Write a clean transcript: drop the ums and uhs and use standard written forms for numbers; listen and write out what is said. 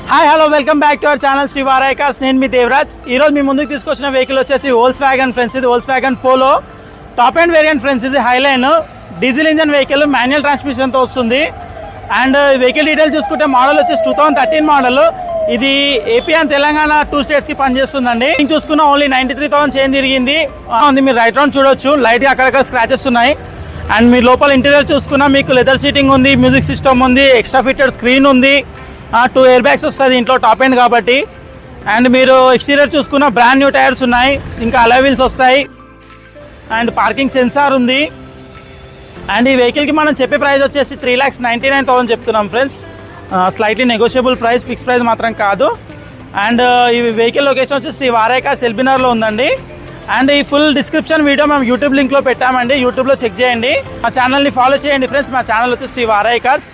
Hi hello welcome back to our channel Sri Varai cars. నేను మీ దేవరాజ్. ఈరోజు మీ ముందుకు తీసుకొచ్చిన వెహికల్ వచ్చేసి వోల్క్స్వాగన్ ఫ్రెండ్స్. ఇది Volkswagen Polo top and variant friends. ఇది highline diesel engine vehicle, manual ట్రాన్స్మిషన్తో వస్తుంది. అండ్ వెహికల్ డీటెయిల్ చూసుకుంటే మోడల్ వచ్చేసి 2013 మోడల్. ఇది ఏపీ అండ్ తెలంగాణ 2 స్టేట్స్కి పనిచేస్తుందండి. చూసుకున్న ఓన్లీ 93,000 చేంజ్ తిరిగింది. మీరు రైట్ రౌండ్ చూడొచ్చు, లైట్గా అక్కడక్కడ స్క్రాచెస్ ఉన్నాయి. అండ్ మీరు లోపల ఇంటీరియర్ చూసుకున్నా మీకు లెదర్ సీటింగ్ ఉంది, మ్యూజిక్ సిస్టమ్ ఉంది, ఎక్స్ట్రా ఫిట్టెడ్ స్క్రీన్ ఉంది, 2 ఎయిర్ బ్యాగ్స్ వస్తుంది ఇంట్లో టాప్ ఎండ్ కాబట్టి. అండ్ మీరు ఎక్స్టీరియర్ చూసుకున్న బ్రాండ్ న్యూ టైర్స్ ఉన్నాయి, ఇంకా అలాయ్ వీల్స్ వస్తాయి, అండ్ పార్కింగ్ సెన్సార్ ఉంది. అండ్ ఈ వెహికల్కి మనం చెప్పే ప్రైస్ వచ్చేసి 3,99,000 చెప్తున్నాం friends. Slightly negotiable price, fix price మాత్రం కాదు. అండ్ ఈ వెహికల్ లొకేషన్ వచ్చేసి శ్రీ వారాయ్ కార్స్ ఎల్బీనగర్లో ఉందండి. అండ్ ఈ ఫుల్ డిస్క్రిప్షన్ వీడియో మేము యూట్యూబ్ లింక్లో పెట్టామండి, యూట్యూబ్లో చెక్ చేయండి. మా ఛానల్ని ఫాలో చేయండి ఫ్రెండ్స్. మా ఛానల్ వచ్చి శ్రీ వారాయ్ కార్స్.